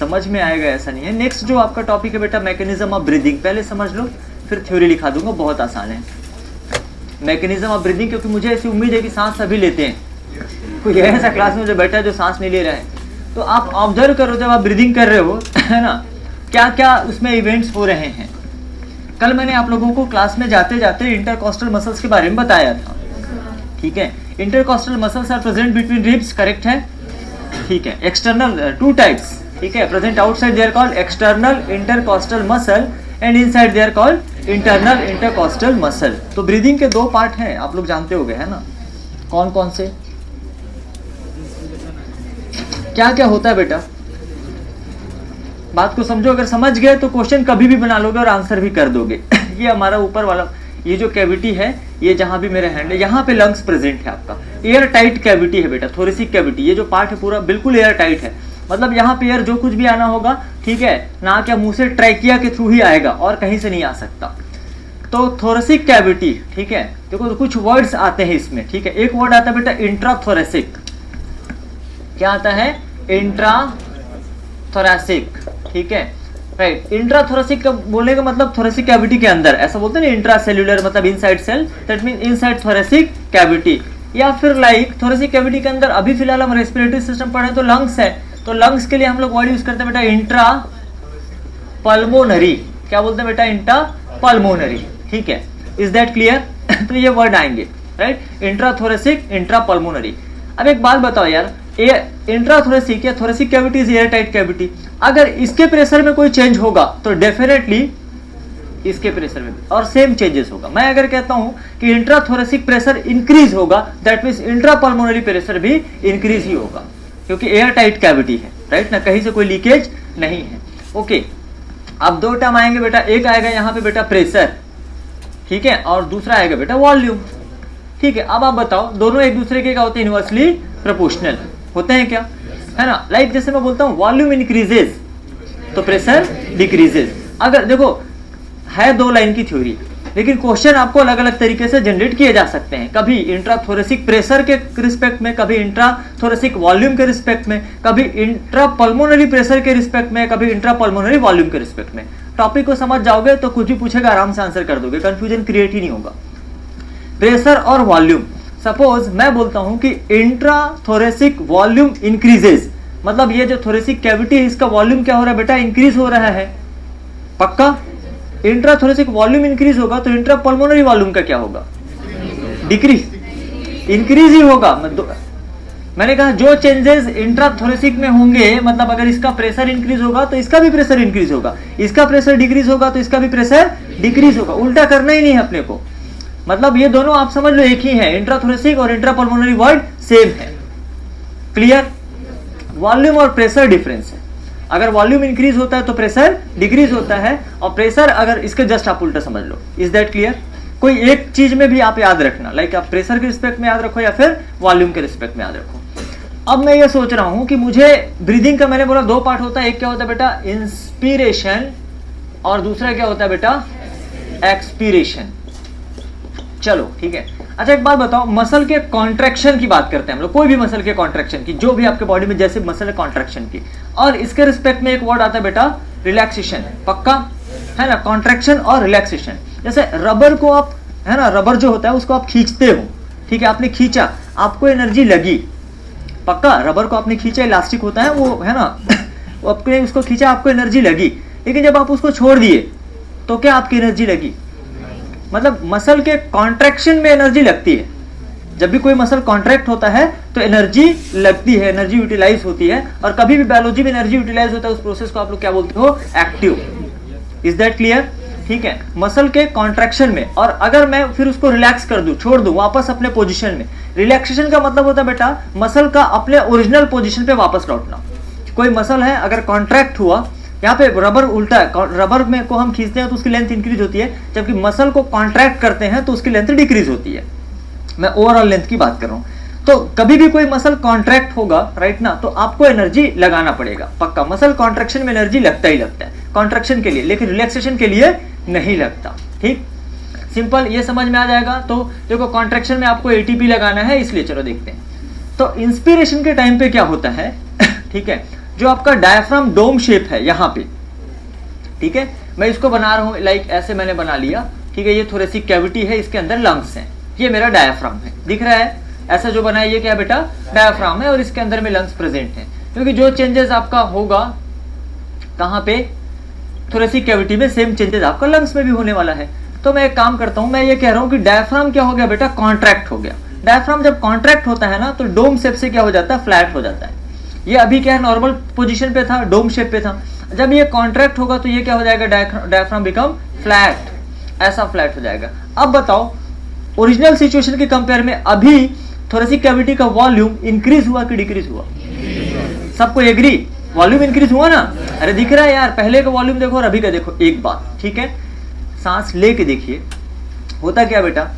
समझ में आएगा ऐसा नहीं है। नेक्स्ट जो आपका टॉपिक है बेटा मैकेनिज्म ऑफ ब्रीदिंग, पहले समझ लो फिर थ्योरी लिखा दूंगा, बहुत आसान है मैकेनिज्म ऑफ ब्रीदिंग, क्योंकि मुझे ऐसी उम्मीद है कि सांस सभी लेते हैं, कोई ऐसा क्लास में जो बैठा है जो सांस नहीं ले रहा है। तो आप ऑब्जर्व करो जब आप ब्रीदिंग कर रहे हो है ना, क्या क्या उसमें इवेंट्स हो रहे हैं। कल मैंने आप लोगों को क्लास में जाते जाते इंटरकॉस्टल मसल्स के बारे में बताया था, ठीक है। Intercostal muscles are present between ribs, correct है, ठीक है। एक्सटर्नल टू टाइप्स, ठीक है, present outside they are called external intercostal muscle and inside they are called internal intercostal muscle. तो ब्रीदिंग के दो पार्ट हैं, आप लोग जानते होंगे है ना, कौन कौन से, क्या क्या होता है बेटा, बात को समझो। अगर समझ गए तो क्वेश्चन कभी भी बना लोगे और आंसर भी कर दोगे। ये हमारा ऊपर वाला ये जो कैविटी है, ये जहां भी मेरा हैंड है यहाँ पे लंग्स प्रेजेंट है आपका, एयर टाइट कैविटी है बेटा, थोरेसिक कैविटी। ये जो पार्ट है पूरा बिल्कुल एयर टाइट है, मतलब यहाँ पे एयर जो कुछ भी आना होगा, ठीक है, ना क्या मुंह से ट्रैकिया के थ्रू ही आएगा और कहीं से नहीं आ सकता। तो थोरेसिक कैविटी, ठीक है, देखो तो कुछ वर्ड्स आते हैं इसमें, ठीक है। एक वर्ड आता है बेटा इंट्राथोरेसिक, क्या आता है, इंट्राथोरेसिक, ठीक है, राइट। इंट्राथोरेसिक बोलने का मतलब थोरेसिक कैविटी के अंदर, ऐसा बोलते हैं ना, इंट्रासेल्युलर मतलब inside cell, that mean inside thoracic cavity. या फिर लाइक थोरेसिक कैविटी के अंदर अभी फिलहाल हम रेस्पिरेटरी सिस्टम पढ़े तो लंग्स है, तो लंग्स के लिए हम लोग वर्ड यूज करते हैं बेटा इंट्रा पल्मोनरी, क्या बोलते हैं बेटा, इंट्रा पल्मोनरी, ठीक है। Is that clear? तो ये वर्ड आएंगे, राइट, इंट्राथोरेसिक, इंट्रा पल्मोनरी। अब एक बात बताओ यार, इंट्राथोरेसिक या thoracic cavity is air tight cavity, अगर इसके प्रेशर में कोई चेंज होगा तो डेफिनेटली इसके प्रेशर में और सेम चेंजेस होगा। मैं अगर कहता हूं कि इंट्राथोरेसिक प्रेशर इंक्रीज होगा, दैट मींस इंट्रापल्मोनरी प्रेशर भी इंक्रीज ही होगा, क्योंकि एयर टाइट कैविटी है, राइट ना, कहीं से कोई लीकेज नहीं है। ओके, अब दो टर्म आएंगे बेटा, एक आएगा यहाँ पे बेटा प्रेशर, ठीक है, और दूसरा आएगा बेटा वॉल्यूम, ठीक है। अब आप बताओ दोनों एक दूसरे के क्या होते हैं, इनवर्सली प्रोपोर्शनल होते हैं क्या, है ना। लाइक जैसे मैं बोलता हूँ वॉल्यूम इंक्रीजेज तो प्रेशर डिक्रीजेज। अगर देखो है दो लाइन की थ्योरी, लेकिन क्वेश्चन आपको अलग अलग तरीके से जनरेट किए जा सकते हैं, कभी इंट्राथोरेसिक प्रेशर के रिस्पेक्ट में, कभी इंट्राथोरेसिक वॉल्यूम के रिस्पेक्ट में, कभी इंट्रापल्मोनरी प्रेशर के रिस्पेक्ट में, कभी इंट्रापल्मोनरी वॉल्यूम के रिस्पेक्ट में। टॉपिक को समझ जाओगे तो कुछ भी पूछेगा आराम से आंसर कर दोगे, कंफ्यूजन क्रिएट ही नहीं होगा। प्रेशर और वॉल्यूम, सपोज मैं बोलता हूं कि इंट्राथोरेसिक वॉल्यूम इंक्रीजेज, मतलब ये जो थोरेसिक कैविटी है इसका वॉल्यूम क्या हो रहा है बेटा, इंक्रीज हो रहा है, पक्का। इंट्राथोरेसिक वॉल्यूम इंक्रीज होगा तो इंट्रापल्मोनरी वॉल्यूम का क्या होगा, डिक्रीज, इंक्रीज ही होगा। मैंने कहा जो चेंजेस इंट्राथोरेसिक में होंगे, मतलब अगर इसका प्रेशर इंक्रीज होगा तो इसका भी प्रेशर इंक्रीज होगा, इसका प्रेशर डिक्रीज होगा तो इसका भी प्रेशर डिक्रीज होगा, उल्टा करना ही नहीं है अपने को। मतलब ये दोनों आप समझ लो एक ही है, इंट्राथोरेसिक और इंट्रापल्मोनरी वर्ड सेम है, क्लियर। वॉल्यूम और प्रेशर डिफरेंस है, अगर वॉल्यूम इंक्रीज होता है तो प्रेशर डिक्रीज होता है, और प्रेशर अगर इसके जस्ट आप उल्टा समझ लो। Is that clear? कोई एक चीज में भी आप याद रखना, लाइक आप प्रेशर के रिस्पेक्ट में याद रखो या फिर वॉल्यूम के रिस्पेक्ट में याद रखो। अब मैं ये सोच रहा हूं कि मुझे ब्रीदिंग का, मैंने बोला दो पार्ट होता है, एक क्या होता है बेटा इंस्पिरेशन और दूसरा क्या होता है बेटा एक्सपीरेशन। चलो ठीक है। अच्छा एक बात बताओ, मसल के कॉन्ट्रैक्शन की बात करते हैं हम लोग, कोई भी मसल के कॉन्ट्रैक्शन की, जो भी आपके बॉडी में जैसे मसल है कॉन्ट्रैक्शन की, और इसके रिस्पेक्ट में एक वर्ड आता है बेटा रिलैक्सेशन, पक्का है ना, कॉन्ट्रैक्शन और रिलैक्सेशन। जैसे रबर को आप, है ना, रबर जो होता है उसको आप खींचते हो, ठीक है, आपने खींचा, आपको एनर्जी लगी, पक्का, रबर को आपने खींचा, इलास्टिक होता है वो, है ना, वो आपने उसको खींचा, आपको एनर्जी लगी, लेकिन जब आप उसको छोड़ दिए तो क्या आपकी एनर्जी लगी? मतलब मसल के कॉन्ट्रैक्शन में एनर्जी लगती है, जब भी कोई मसल कॉन्ट्रैक्ट होता है तो एनर्जी लगती है, एनर्जी यूटिलाइज होती है, और कभी भी बायोलॉजी में एनर्जी यूटिलाइज होता है उस प्रोसेस को आप लोग क्या बोलते हो, एक्टिव। Is that clear? ठीक है, मसल के कॉन्ट्रैक्शन में, और अगर मैं फिर उसको रिलैक्स कर दूं, छोड़ दूं वापस अपने पोजीशन में, रिलैक्सेशन का मतलब होता है बेटा मसल का अपने ओरिजिनल पोजीशन पे वापस लौटना। कोई मसल है अगर कॉन्ट्रैक्ट हुआ, यहाँ पे रबर उल्टा है, रबर में को हम खींचते हैं तो उसकी लेंथ इंक्रीज होती है, जबकि मसल को कॉन्ट्रैक्ट करते हैं तो उसकी लेंथ डिक्रीज होती है। मैं ओवरऑल लेंथ की बात कर रहा हूँ। तो कभी भी कोई मसल कॉन्ट्रैक्ट होगा, राइट ना, तो आपको एनर्जी लगाना पड़ेगा, पक्का। मसल कॉन्ट्रैक्शन में एनर्जी लगता ही लगता है कॉन्ट्रैक्शन के लिए, लेकिन रिलैक्सेशन के लिए नहीं लगता। ठीक, सिंपल, ये समझ में आ जाएगा। तो देखो कॉन्ट्रैक्शन में आपको एटीपी लगाना है, इसलिए चलो देखते हैं। तो इंस्पिरेशन के टाइम पे क्या होता है, ठीक है, जो आपका डायफ्राम डोम शेप है यहाँ पे, ठीक है, मैं इसको बना रहा हूँ लाइक ऐसे मैंने बना लिया, ठीक है, ये थोरेसिक कैविटी है, इसके अंदर लंग्स हैं, ये मेरा डायफ्राम है, दिख रहा है, ऐसा जो बना है ये क्या है बेटा, डायफ्राम है, और इसके अंदर में लंग्स प्रेजेंट हैं, क्योंकि जो चेंजेस आपका होगा कहाँ पे, थोरेसिक कैविटी में, सेम चेंजेस आपका लंग्स में भी होने वाला है। तो मैं एक काम करता हूँ, मैं ये कह रहा हूँ कि डायफ्राम क्या हो गया बेटा, कॉन्ट्रैक्ट हो गया। डायफ्राम जब कॉन्ट्रैक्ट होता है ना तो डोम शेप से क्या हो जाता है, फ्लैट हो जाता है। ये अभी क्या है, नॉर्मल पोजीशन पे था, डोम शेप पे था, जब ये कॉन्ट्रैक्ट होगा तो ये क्या हो जाएगा, डायफ्राम बिकम फ्लैट, ऐसा फ्लैट हो जाएगा। अब बताओ ओरिजिनल सिचुएशन के कंपेयर में अभी थोरेसिक कैविटी का वॉल्यूम इंक्रीज हुआ कि डिक्रीज हुआ? सबको एग्री, वॉल्यूम इंक्रीज हुआ ना? अरे दिख रहा है यार, पहले का वॉल्यूम देखो और अभी का देखो, एक बात, ठीक है। सांस लेके देखिए, होता क्या बेटा,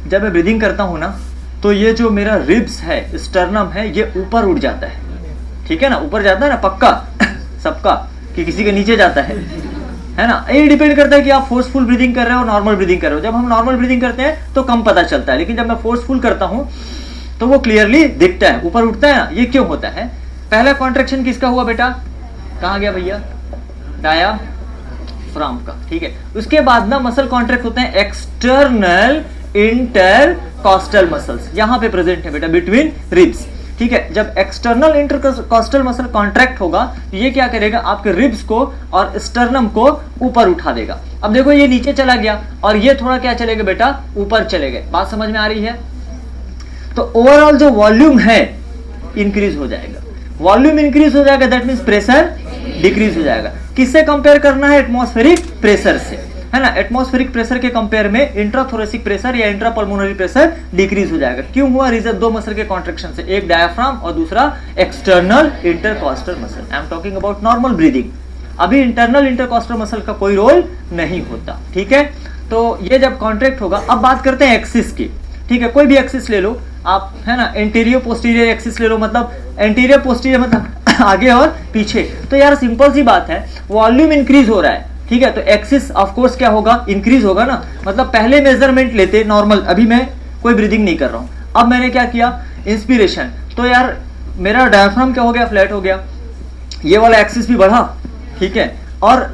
जब मैं ब्रीदिंग करता हूं ना तो ये जो मेरा रिब्स है, स्टर्नम है, ये ऊपर उठ जाता है, ठीक है ना, ऊपर जाता है ना पक्का सबका, कि किसी के नीचे जाता है ना। ये डिपेंड करता है कि आप फोर्सफुल ब्रीदिंग कर रहे हो, नॉर्मल ब्रीदिंग कर रहे हो। जब हम नॉर्मल ब्रीदिंग करते हैं तो कम पता चलता है, लेकिन जब मैं फोर्सफुल करता हूं तो वो क्लियरली दिखता है, ऊपर उठता है ना। ये क्यों होता है? पहला कॉन्ट्रैक्शन किसका हुआ बेटा, कहाँ गया भैया, डायाफ्राम का, ठीक है। उसके बाद ना मसल कॉन्ट्रैक्ट होते हैं एक्सटर्नल इंटरकॉस्टल मसल्स, यहां पे प्रेजेंट है बेटा बिटवीन रिब्स, ठीक है। जब एक्सटर्नल इंटरकॉस्टल मसल कॉन्ट्रैक्ट होगा तो ये क्या करेगा, आपके रिब्स को और स्टर्नम को ऊपर उठा देगा। अब देखो ये नीचे चला गया और ये थोड़ा क्या चलेगा बेटा, ऊपर चले गए। बात समझ में आ रही है? तो ओवरऑल जो वॉल्यूम है इंक्रीज हो जाएगा, वॉल्यूम इंक्रीज हो जाएगा, दैट मींस प्रेशर डिक्रीज हो जाएगा। किससे कंपेयर करना है? एटमॉस्फेरिक प्रेशर से, है ना। एटमॉस्फेरिक प्रेशर के कंपेयर में इंट्राथोरेसिक प्रेशर या इंट्रापल्मोनरी प्रेशर डिक्रीज हो जाएगा। क्यों हुआ? रीजन दो मसल के कॉन्ट्रैक्शन से, एक डायफ्राम और दूसरा external intercostal muscle. I am talking about normal breathing. अभी इंटरनल इंटरकॉस्टल मसल का कोई रोल नहीं होता, ठीक है। तो ये जब कॉन्ट्रैक्ट होगा, अब बात करते हैं एक्सिस की, ठीक है। कोई भी एक्सिस ले लो आप, है ना, एंटीरियर पोस्टीरियर एक्सिस ले लो, मतलब एंटीरियर पोस्टीरियर मतलब आगे और पीछे। तो यार सिंपल सी बात है, वॉल्यूम इंक्रीज हो रहा है, ठीक है, तो एक्सिस ऑफ कोर्स क्या होगा, इंक्रीज होगा ना। मतलब पहले मेजरमेंट लेते नॉर्मल, अभी मैं कोई ब्रीदिंग नहीं कर रहा हूं, अब मैंने क्या किया, इंस्पिरेशन, तो यार मेरा डायफ्राम क्या हो गया, फ्लैट हो गया, ये वाला एक्सिस भी बढ़ा, ठीक है। और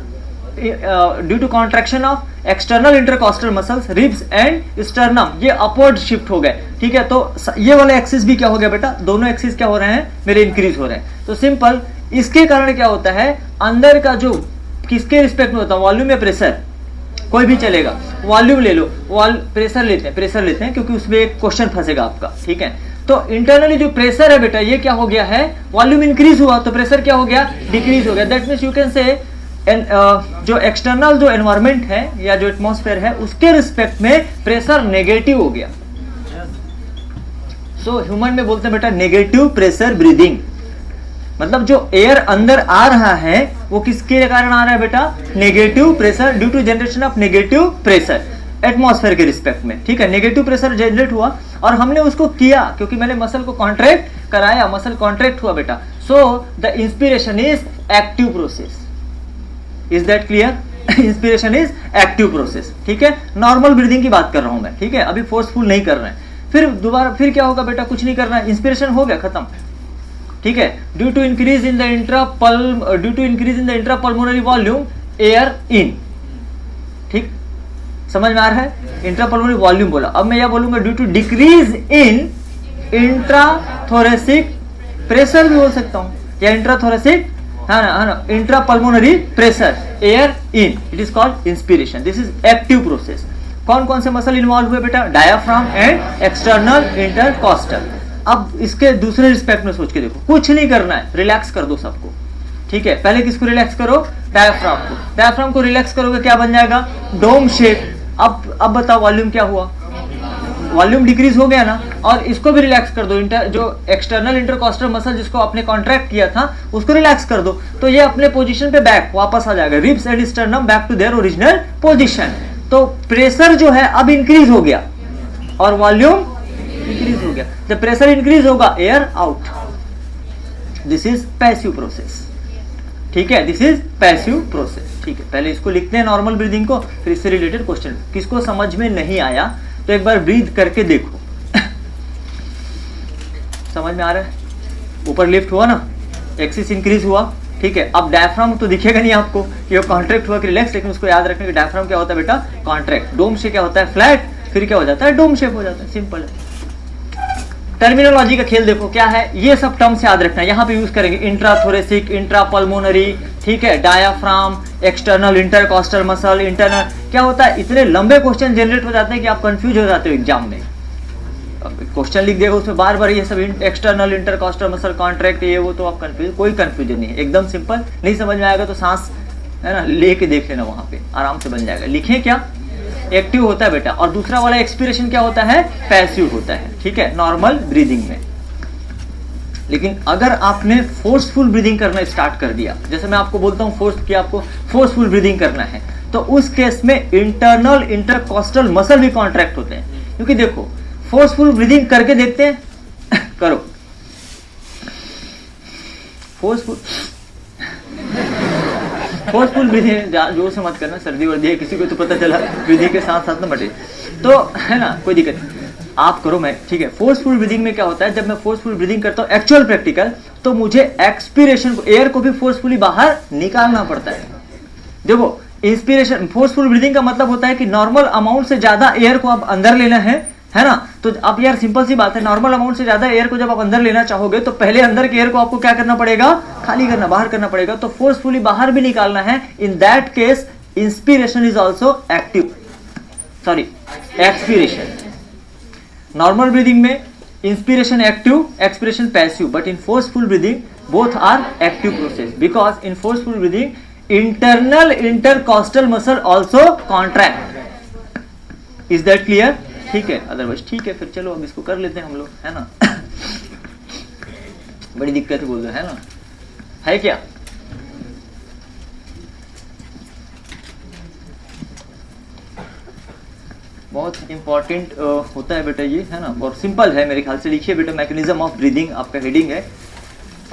due to contraction of external intercostal muscles, ribs and sternum, ये अपवर्ड शिफ्ट हो गए, ठीक है। तो ये वाला एक्सिस भी क्या हो गया बेटा, दोनों एक्सिस क्या हो रहे हैं, मेरे इंक्रीज हो रहे हैं। तो सिंपल, इसके कारण क्या होता है, अंदर का जो किसके रिस्पेक्ट में होता है, वॉल्यूम या प्रेशर, कोई भी चलेगा, वॉल्यूम ले लो, प्रेशर लेते हैं क्योंकि उसमें एक क्वेश्चन फंसेगा आपका, ठीक है। तो इंटरनली जो प्रेशर है बेटा, ये क्या हो गया है, वॉल्यूम इंक्रीज हुआ तो प्रेशर क्या हो गया, डिक्रीज हो गया। That means you can say जो एक्सटर्नल जो एनवायरमेंट है या जो एटमॉस्फेयर है उसके रिस्पेक्ट में प्रेशर नेगेटिव हो गया। सो ह्यूमन में बोलते हैं बेटा नेगेटिव प्रेशर ब्रीदिंग, मतलब जो एयर अंदर आ रहा है वो किसके कारण आ रहा है बेटा, negative pressure, due to generation of negative pressure atmosphere के रिस्पेक्ट में, ठीक है। नेगेटिव प्रेशर जनरेट हुआ और हमने उसको किया क्योंकि मैंने मसल को कॉन्ट्रैक्ट कराया, मसल कॉन्ट्रैक्ट हुआ बेटा। So the inspiration is active process, is that clear? Inspiration is active process, ठीक है। नॉर्मल ब्रीदिंग की बात कर रहा हूं मैं, ठीक है, अभी फोर्सफुल नहीं कर रहे हैं। फिर दोबारा फिर क्या होगा बेटा, कुछ नहीं करना है, इंस्पिरेशन हो गया, खत्म, ठीक है। Due to increase in the intrapulmonary volume, air in, ठीक, समझ में आ रहा है? इंट्रापल्मोनरी वॉल्यूम बोला, अब मैं यह बोलूंगा due to decrease in intrathoracic pressure भी बोल सकता हूं, या इंट्राथोरेसिक, है ना, intrapulmonary pressure, air in, it is called inspiration. This is active process. कौन कौन से मसल इन्वॉल्व हुए बेटा, डायाफ्राम एंड एक्सटर्नल इंटरकॉस्टल। अब इसके दूसरे रिस्पेक्ट में सोच के देखो, कुछ नहीं करना है, रिलैक्स कर दो सबको, ठीक है। पहले किसको रिलैक्स करो, डायाफ्राम को। डायाफ्राम को रिलैक्स करोगे क्या बन जाएगा, डोम शेप। अब बताओ वॉल्यूम क्या हुआ, वॉल्यूम डिक्रीज हो गया ना। और इसको भी रिलैक्स कर दो, जो एक्सटर्नल इंटरकॉस्टल मसल जिसको आपने कॉन्ट्रैक्ट किया था उसको रिलैक्स कर दो, तो ये अपने पोजीशन पे बैक वापस आ जाएगा, ribs and sternum back to their original position. तो प्रेशर जो है अब इंक्रीज हो गया और वॉल्यूम इंक्रीज हो गया। जब प्रेशर इंक्रीज होगा, air out. This is passive process, ठीक है, दिस इज पैसिव प्रोसेस, ठीक है। पहले इसको लिखते हैं नॉर्मल ब्रीदिंग को, फिर इससे रिलेटेड क्वेश्चन। किसको समझ में नहीं आया तो एक बार ब्रीथ करके देखो समझ में आ रहा है? ऊपर लिफ्ट हुआ ना, एक्सिस इंक्रीज हुआ, ठीक है। अब डायफ्राम तो दिखेगा नहीं आपको कि वो कॉन्ट्रैक्ट हुआ कि रिलैक्स, लेकिन उसको याद रखने के डायफ्राम क्या होता है बेटा, कॉन्ट्रैक्ट। डोम से क्या होता है, फ्लैट, फिर क्या हो जाता है, डोम शेप हो जाता है, सिंपल है। टर्मिनोलॉजी का खेल देखो क्या है, ये सब टर्म्स याद रखना है, यहाँ पे यूज करेंगे इंट्राथोरेसिक, इंट्रापल्मोनरी, ठीक है, diaphragm, external intercostal muscle, internal, क्या होता है, इतने लंबे क्वेश्चन जनरेट हो जाते हैं कि आप कंफ्यूज हो जाते हो एग्जाम में। क्वेश्चन लिख देगा उसमें बार बार ये सब एक्सटर्नल इंटरकॉस्टल मसल कॉन्ट्रैक्ट ये वो, तो आप कंफ्यूज, कोई कंफ्यूजन नहीं है, एकदम सिंपल। नहीं समझ में आएगा तो सांस है ना लेके देख लेना, वहां पे आराम से बन जाएगा। लिखें क्या, एक्टिव होता है बेटा, और दूसरा वाला एक्सपिरेशन क्या होता है, पैसिव होता है, ठीक है, नॉर्मल ब्रीदिंग में। लेकिन अगर आपने फोर्सफुल ब्रीदिंग करना स्टार्ट कर दिया, जैसे मैं आपको बोलता हूँ फोर्स कि आपको फोर्सफुल ब्रीदिंग करना है, तो उस केस में इंटरनल इंटरकॉस्टल मसल भी कॉन्ट्रैक्ट होते हैं। क्योंकि देखो फोर्सफुल ब्रीदिंग करके देखते हैं करो, फोर्सफुल ब्रीदिंग जोर से मत करना, सर्दी वर्दी है किसी को तो पता चला ब्रीदिंग के साथ साथ ना बटे, तो है ना कोई दिक्कत नहीं, आप करो, मैं ठीक है। फोर्सफुल ब्रीदिंग में क्या होता है, जब मैं फोर्सफुल ब्रीदिंग करता हूँ एक्चुअल प्रैक्टिकल, तो मुझे एक्सपीरेशन को, एयर को भी फोर्सफुली बाहर निकालना पड़ता है। देखो इंस्पिरेशन, फोर्सफुल ब्रीदिंग का मतलब होता है कि नॉर्मल अमाउंट से ज्यादा एयर को आप अंदर लेना है ना। तो अब यार सिंपल सी बात है, नॉर्मल अमाउंट से ज्यादा एयर को जब आप अंदर लेना चाहोगे तो पहले अंदर के एयर को आपको क्या करना पड़ेगा, खाली करना, बाहर करना पड़ेगा। तो फोर्सफुली बाहर भी निकालना है, in that case inspiration is also active, sorry expiration. Normal breathing में inspiration active, expiration passive, but in forceful breathing both are active process, because in forceful breathing internal intercostal muscle also contract. Is that clear, ठीक है। Otherwise ठीक है, फिर चलो अब इसको कर लेते हैं हम लोग, है ना। बड़ी दिक्कत बोल रहे है ना, है क्या, बहुत इंपॉर्टेंट होता है बेटा ये, है ना, और सिंपल है मेरे ख्याल से। लिखिए बेटा, मैकेनिज्म ऑफ ब्रीदिंग आपका हेडिंग है,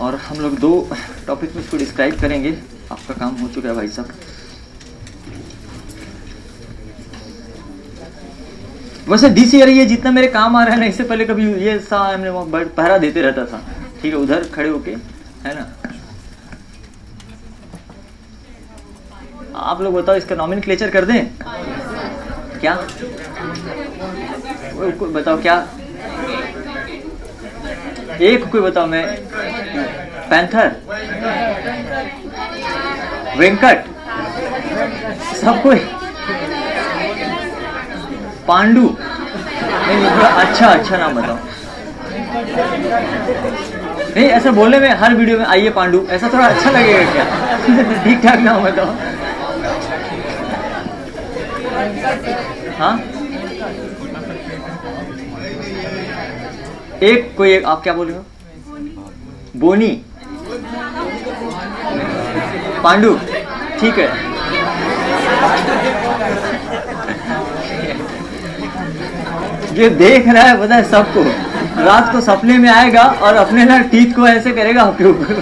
और हम लोग 2 टॉपिक में इसको डिस्क्राइब करेंगे। आपका काम हो चुका है भाई साहब। वैसे दिस ईयर ये जितना मेरे काम आ रहा है ना, इससे पहले कभी ये सा हमने वहाँ पहरा देते रहता था, ठीक है, उधर खड़े होके, है ना। आप लोग बताओ इसका नॉमेनक्लेचर कर दें क्या, कोई बताओ क्या, एक कोई बताओ, मैं पैंथर, वेंकट, सब कोई, पांडु, नहीं थोड़ा अच्छा नाम बताओ। नहीं ऐसा बोलने में हर वीडियो में आइए पांडु, ऐसा थोड़ा अच्छा लगेगा क्या। ठीक ठाक नाम बताओ। हाँ एक कोई एक, आप क्या बोल रहे हो, बोनी, पांडु, ठीक है। ये देख रहा है पता है सबको, रात को सपने में आएगा और अपने ना टीथ को ऐसे करेगा आपके ऊपर।